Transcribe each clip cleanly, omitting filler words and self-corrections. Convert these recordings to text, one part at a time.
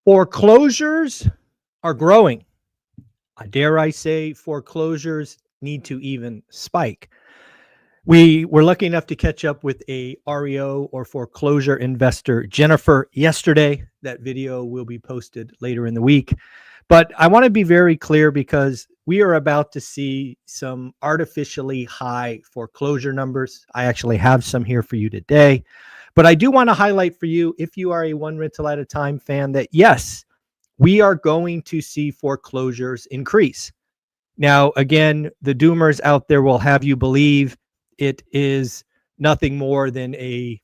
Foreclosures are growing. Dare I say foreclosures need to even spike. We were lucky enough to catch up with a REO or foreclosure investor, Jennifer, yesterday. That video will be posted later in the week. But I want to be very clear because we are about to see some artificially high foreclosure numbers. I actually have some here for you today. But I do want to highlight for you, if you are a one rental at a time fan, that yes, we are going to see foreclosures increase. Now, again, the doomers out there will have you believe it is nothing more than a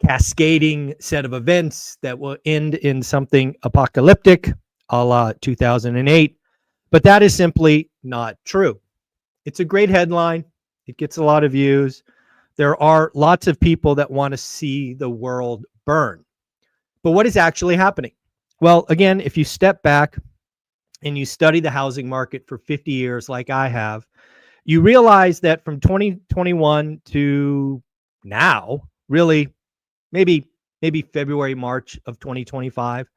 cascading set of events that will end in something apocalyptic, a la 2008. But that is simply not true. It's a great headline. It gets a lot of views. There are lots of people that want to see the world burn. But what is actually happening? Well, again, if you step back and you study the housing market for 50 years like I have, you realize that from 2021 to now, really maybe February, March of 2025,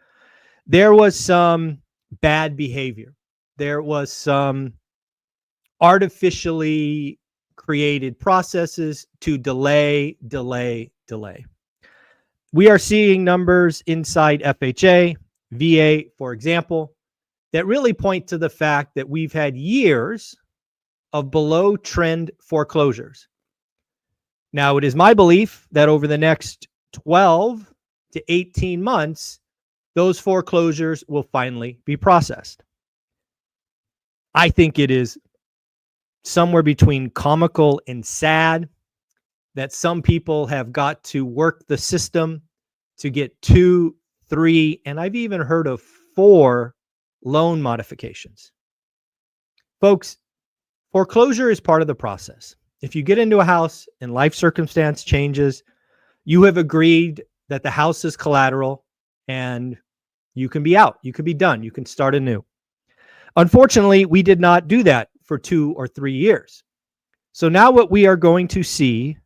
there was some bad behavior. There was some artificially created processes to delay. We are seeing numbers inside FHA, VA, for example, that really point to the fact that we've had years of below trend foreclosures. Now, it is my belief that over the next 12 to 18 months, those foreclosures will finally be processed. I think it is somewhere between comical and sad that some people have got to work the system to get 2, 3, and I've even heard of 4 loan modifications. Folks, foreclosure is part of the process. If you get into a house and life circumstance changes, you have agreed that the house is collateral and you can be out, you can be done, you can start anew. Unfortunately, we did not do that for 2 or 3 years. So now what we are going to see,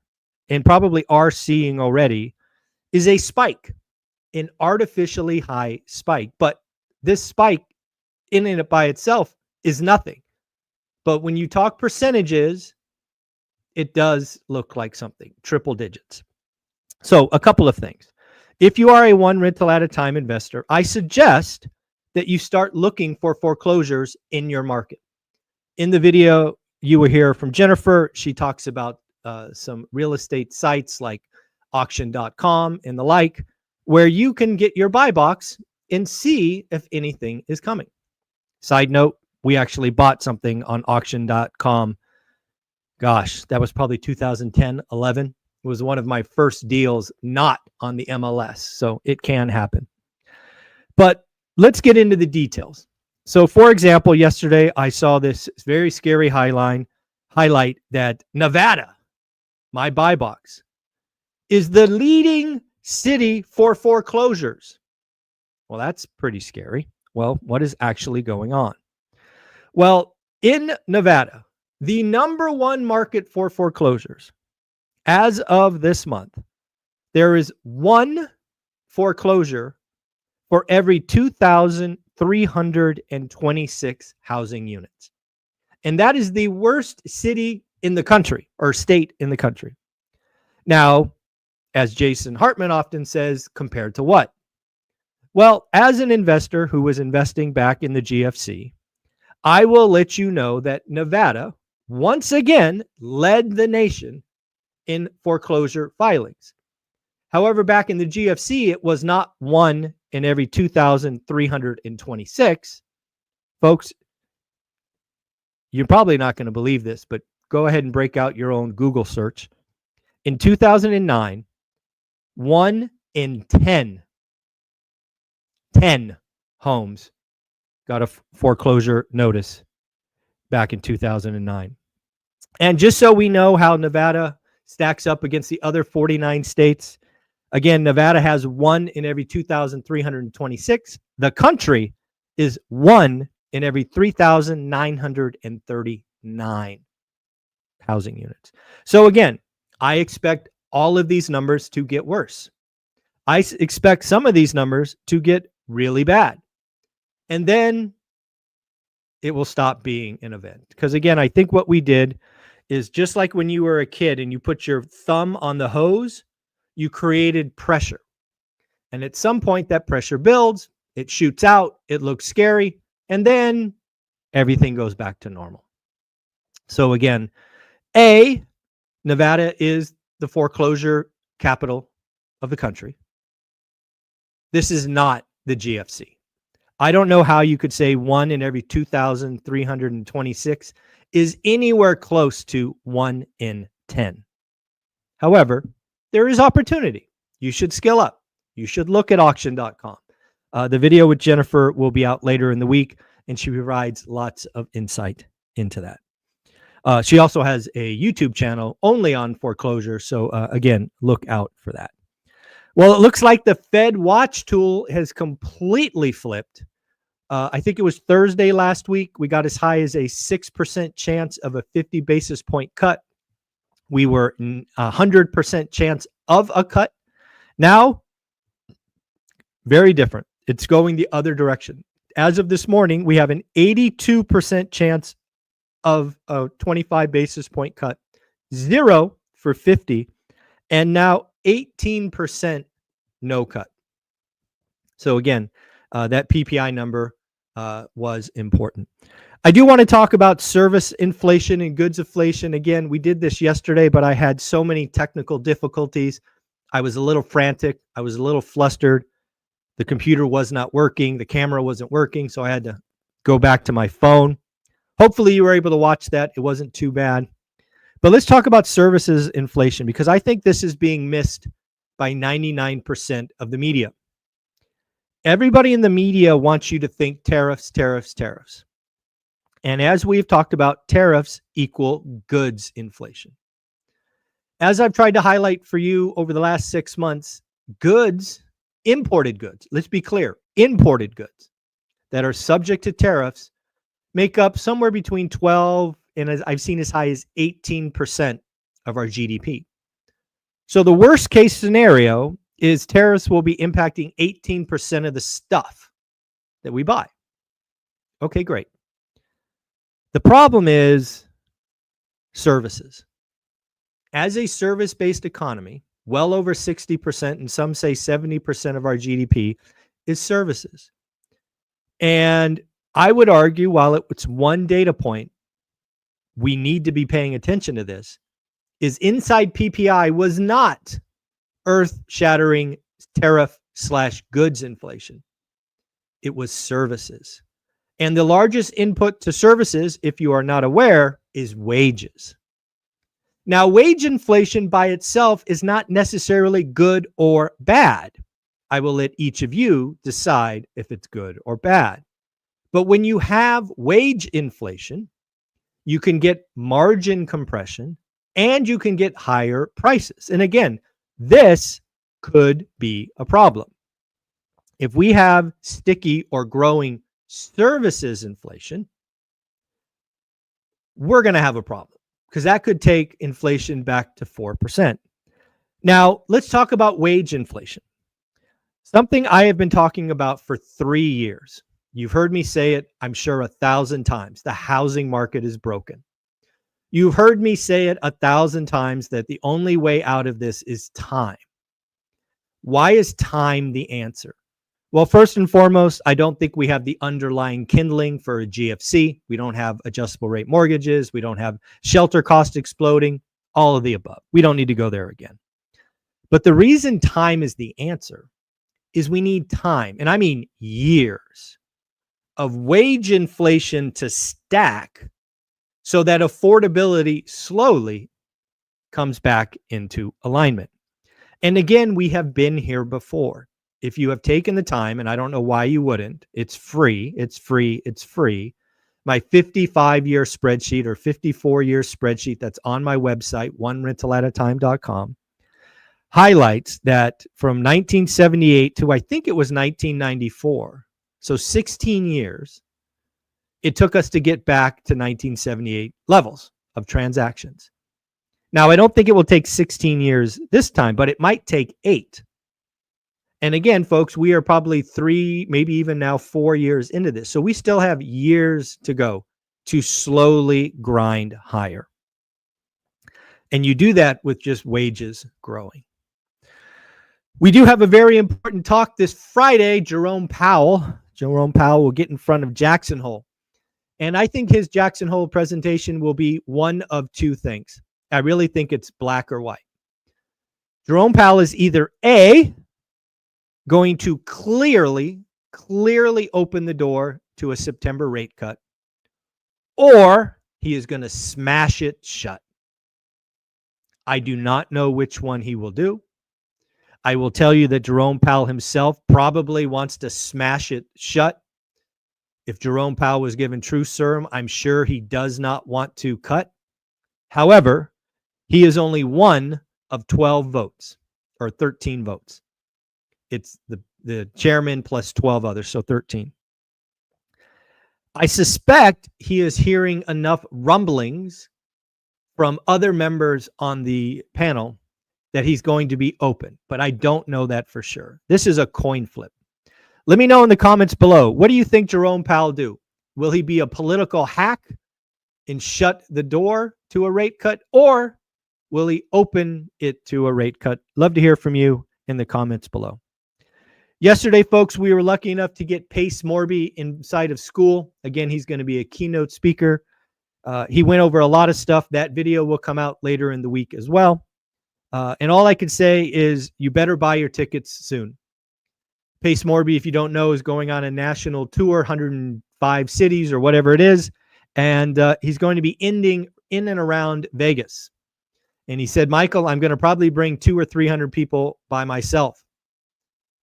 and probably are seeing already, is a spike, an artificially high spike. But this spike in and by itself is nothing. But when you talk percentages, it does look like something, triple digits. So a couple of things. If you are a one rental at a time investor, I suggest that you start looking for foreclosures in your market. In the video, you will hear from Jennifer. She talks about some real estate sites like auction.com and the like, where you can get your buy box and see if anything is coming. Side note, we actually bought something on auction.com. Gosh, that was probably 2010, 11. It was one of my first deals not on the MLS, so it can happen. But let's get into the details. So, for example, yesterday I saw this very scary highlight that Nevada, my buy box, is the leading city for foreclosures. Well, that's pretty scary. Well, what is actually going on? Well, in Nevada, the number one market for foreclosures, as of this month, there is one foreclosure for every 2,326 housing units. And that is the worst city in the country, or state in the country. Now, as Jason Hartman often says, compared to what? Well, as an investor who was investing back in the GFC, I will let you know that Nevada once again led the nation in foreclosure filings. However, back in the GFC, it was not one in every 2,326. Folks, you're probably not going to believe this, but go ahead and break out your own Google search. In 2009, 1 in 10 homes got a foreclosure notice back in 2009. And just so we know how Nevada stacks up against the other 49 states, again, Nevada has 1 in every 2,326. The country is 1 in every 3,939 housing units. So again, I expect all of these numbers to get worse. I expect some of these numbers to get really bad. And then it will stop being an event. Because again, I think what we did is just like when you were a kid and you put your thumb on the hose, you created pressure. And at some point that pressure builds, it shoots out, it looks scary, and then everything goes back to normal. So again, Nevada is the foreclosure capital of the country. This is not the GFC. I don't know how you could say 1 in every 2,326 is anywhere close to 1 in 10. However, there is opportunity. You should skill up. You should look at auction.com. The video with Jennifer will be out later in the week, and she provides lots of insight into that. She also has a YouTube channel only on foreclosure. So again, look out for that. Well, it looks like the Fed watch tool has completely flipped. I think it was Thursday last week. We got as high as a 6% chance of a 50 basis point cut. We were 100% chance of a cut. Now, very different. It's going the other direction. As of this morning, we have an 82% chance of a 25 basis point cut, 0 for 50, and now 18% no cut. So again, that PPI number was important. I do want to talk about service inflation and goods inflation. Again, we did this yesterday, but I had so many technical difficulties. I was a little frantic. I was a little flustered. The computer was not working. The camera wasn't working. So I had to go back to my phone. Hopefully you were able to watch that. It wasn't too bad. But let's talk about services inflation, because I think this is being missed by 99% of the media. Everybody in the media wants you to think tariffs, tariffs, tariffs. And as we've talked about, tariffs equal goods inflation. As I've tried to highlight for you over the last 6 months, goods, imported goods, let's be clear, imported goods that are subject to tariffs make up somewhere between 12 and, as I've seen, as high as 18% of our GDP. So the worst case scenario is tariffs will be impacting 18% of the stuff that we buy. Okay, great. The problem is services. As a service-based economy, well over 60%, and some say 70% of our GDP is services. And I would argue, while it's one data point, we need to be paying attention to this, is inside PPI was not earth-shattering tariff/goods inflation. It was services. And the largest input to services, if you are not aware, is wages. Now, wage inflation by itself is not necessarily good or bad. I will let each of you decide if it's good or bad. But when you have wage inflation, you can get margin compression and you can get higher prices. And again, this could be a problem. If we have sticky or growing services inflation, we're going to have a problem, because that could take inflation back to 4%. Now, let's talk about wage inflation. Something I have been talking about for 3 years. You've heard me say it, I'm sure, 1,000 times. The housing market is broken. You've heard me say it 1,000 times that the only way out of this is time. Why is time the answer? Well, first and foremost, I don't think we have the underlying kindling for a GFC. We don't have adjustable rate mortgages. We don't have shelter costs exploding, all of the above. We don't need to go there again. But the reason time is the answer is we need time, and I mean years, of wage inflation to stack so that affordability slowly comes back into alignment. And again, we have been here before. If you have taken the time, and I don't know why you wouldn't, it's free, it's free, it's free. My 55-year spreadsheet or 54-year spreadsheet that's on my website, onerentalatatime.com, highlights that from 1978 to I think it was 1994, so 16 years, it took us to get back to 1978 levels of transactions. Now, I don't think it will take 16 years this time, but it might take 8. And again, folks, we are probably 3, maybe even now 4 years into this. So we still have years to go to slowly grind higher. And you do that with just wages growing. We do have a very important talk this Friday. Jerome Powell will get in front of Jackson Hole. And I think his Jackson Hole presentation will be one of two things. I really think it's black or white. Jerome Powell is either A, going to clearly open the door to a September rate cut, or he is going to smash it shut. I do not know which one he will do. I will tell you that Jerome Powell himself probably wants to smash it shut. If Jerome Powell was given true serum, I'm sure he does not want to cut. However, he is only one of 12 votes or 13 votes. It's the chairman plus 12 others, so 13. I suspect he is hearing enough rumblings from other members on the panel that he's going to be open, but I don't know that for sure. This is a coin flip. Let me know in the comments below. What do you think Jerome Powell do? Will he be a political hack and shut the door to a rate cut, or will he open it to a rate cut? Love to hear from you in the comments below. Yesterday, folks, we were lucky enough to get Pace Morby inside of school. Again, he's going to be a keynote speaker. He went over a lot of stuff. That video will come out later in the week as well. And all I can say is you better buy your tickets soon. Pace Morby, if you don't know, is going on a national tour, 105 cities or whatever it is. And he's going to be ending in and around Vegas. And he said, Michael, I'm going to probably bring 200 or 300 people by myself.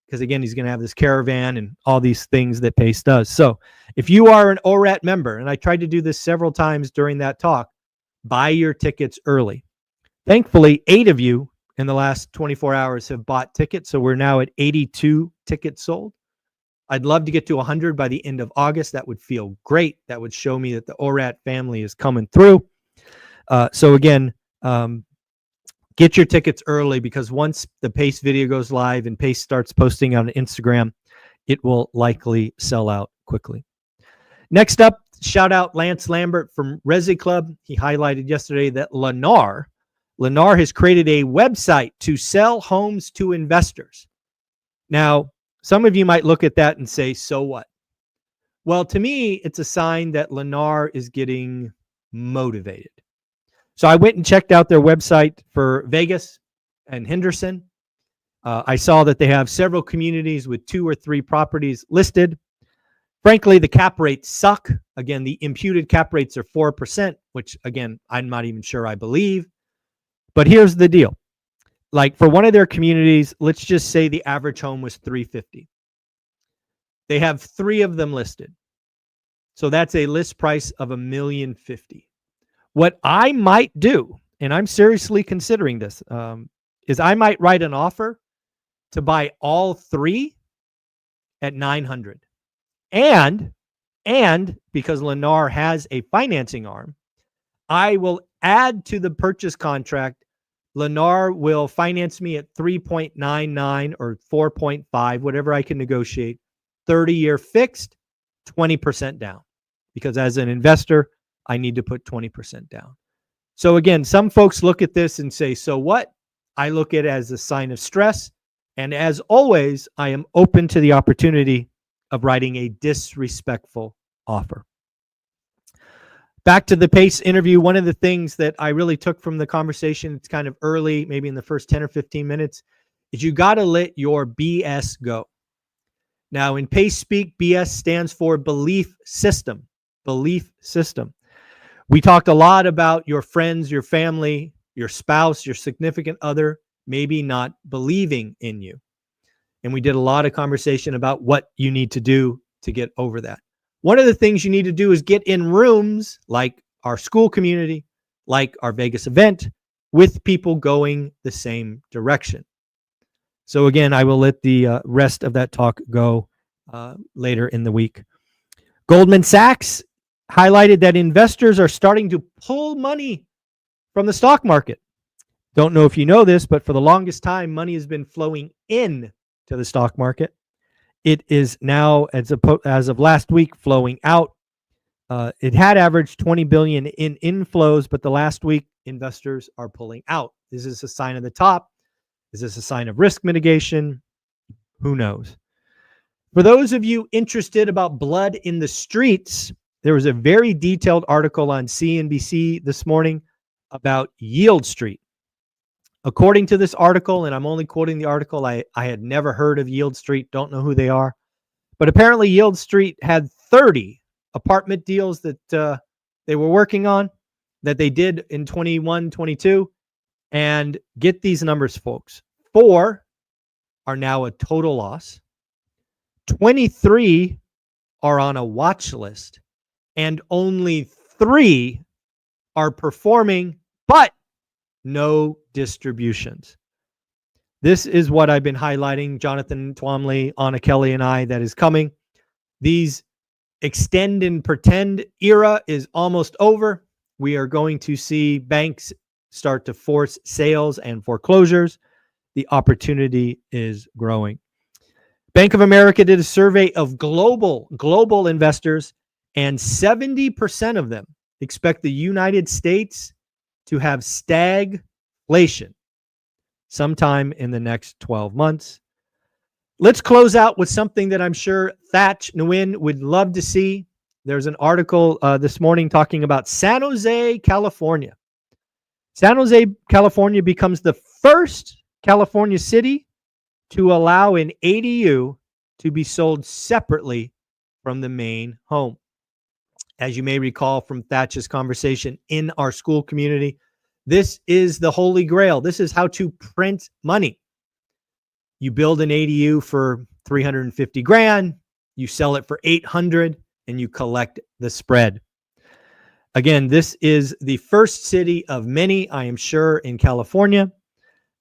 Because again, he's going to have this caravan and all these things that Pace does. So if you are an ORaaT member, and I tried to do this several times during that talk, buy your tickets early. Thankfully, 8 of you in the last 24 hours have bought tickets. So we're now at 82 tickets sold. I'd love to get to 100 by the end of August. That would feel great. That would show me that the ORaaT family is coming through. So again, get your tickets early, because once the Pace video goes live and Pace starts posting on Instagram, it will likely sell out quickly. Next up, shout out Lance Lambert from Resi Club. He highlighted yesterday that Lennar has created a website to sell homes to investors. Now, some of you might look at that and say, so what? Well, to me, it's a sign that Lennar is getting motivated. So I went and checked out their website for Vegas and Henderson. I saw that they have several communities with 2 or 3 properties listed. Frankly, the cap rates suck. Again, the imputed cap rates are 4%, which again, I'm not even sure I believe. But here's the deal. Like for one of their communities, let's just say the average home was $350,000. They have 3 of them listed. So that's a list price of $1,050,000. What I might do, and I'm seriously considering this, is I might write an offer to buy all 3 at $900,000. And because Lennar has a financing arm, I will add to the purchase contract. Lennar will finance me at 3.99 or 4.5, whatever I can negotiate, 30-year fixed, 20% down. Because as an investor, I need to put 20% down. So again, some folks look at this and say, so what? I look at it as a sign of stress. And as always, I am open to the opportunity of writing a disrespectful offer. Back to the Pace interview, one of the things that I really took from the conversation, it's kind of early, maybe in the first 10 or 15 minutes, is you got to let your BS go. Now, in Pace speak, BS stands for belief system. Belief system. We talked a lot about your friends, your family, your spouse, your significant other, maybe not believing in you. And we did a lot of conversation about what you need to do to get over that. One of the things you need to do is get in rooms like our school community, like our Vegas event, with people going the same direction. So again, I will let the rest of that talk go later in the week. Goldman Sachs highlighted that investors are starting to pull money from the stock market. Don't know if you know this, but for the longest time, money has been flowing in to the stock market. It is now, as of last week, flowing out. It had averaged 20 billion in inflows, but the last week investors are pulling out. Is this a sign of the top? Is this a sign of risk mitigation? Who knows? For those of you interested about blood in the streets, there was a very detailed article on CNBC this morning about Yield Street. According to this article, and I'm only quoting the article, I had never heard of Yield Street, don't know who they are, but apparently Yield Street had 30 apartment deals that they were working on that they did in 21, 22. And get these numbers, folks. 4 are now a total loss. 23 are on a watch list. And only 3 are performing, but no distributions. This is what I've been highlighting, Jonathan Twomley, Anna Kelly, and I, that is coming. These extend and pretend era is almost over. We are going to see banks start to force sales and foreclosures. The opportunity is growing. Bank of America did a survey of global investors, and 70% of them expect the United States to have stagflation sometime in the next 12 months. Let's close out with something that I'm sure Thatch Nguyen would love to see. There's an article this morning talking about San Jose, California. San Jose, California becomes the first California city to allow an ADU to be sold separately from the main home. As you may recall from Thatch's conversation in our school community, this is the holy grail. This is how to print money. You build an ADU for 350 grand, you sell it for 800, and you collect the spread. Again, this is the first city of many, I am sure, in California.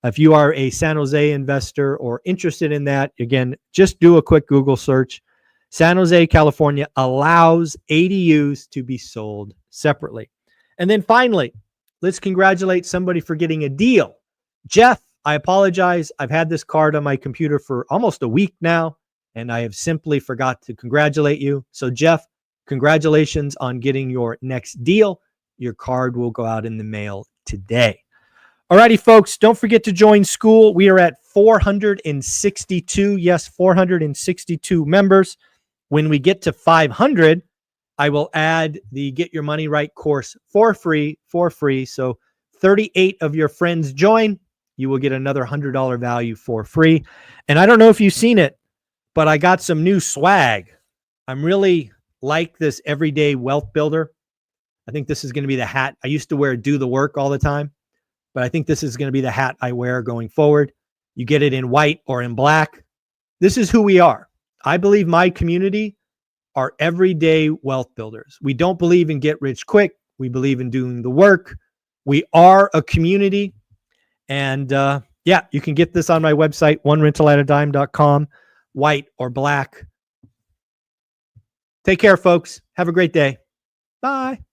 If you are a San Jose investor or interested in that, again, just do a quick Google search. San Jose, California allows ADUs to be sold separately. And then finally, let's congratulate somebody for getting a deal. Jeff, I apologize. I've had this card on my computer for almost a week now, and I have simply forgot to congratulate you. So Jeff, congratulations on getting your next deal. Your card will go out in the mail today. Alrighty, folks, don't forget to join school. We are at 462. Yes, 462 members. When we get to 500, I will add the Get Your Money Right course for free. So 38 of your friends join. You will get another $100 value for free. And I don't know if you've seen it, but I got some new swag. I'm really like this everyday wealth builder. I think this is going to be the hat. I used to wear Do the Work all the time, but I think this is going to be the hat I wear going forward. You get it in white or in black. This is who we are. I believe my community are everyday wealth builders. We don't believe in get rich quick. We believe in doing the work. We are a community. And yeah, you can get this on my website, onerentalatadime.com, white or black. Take care, folks. Have a great day. Bye.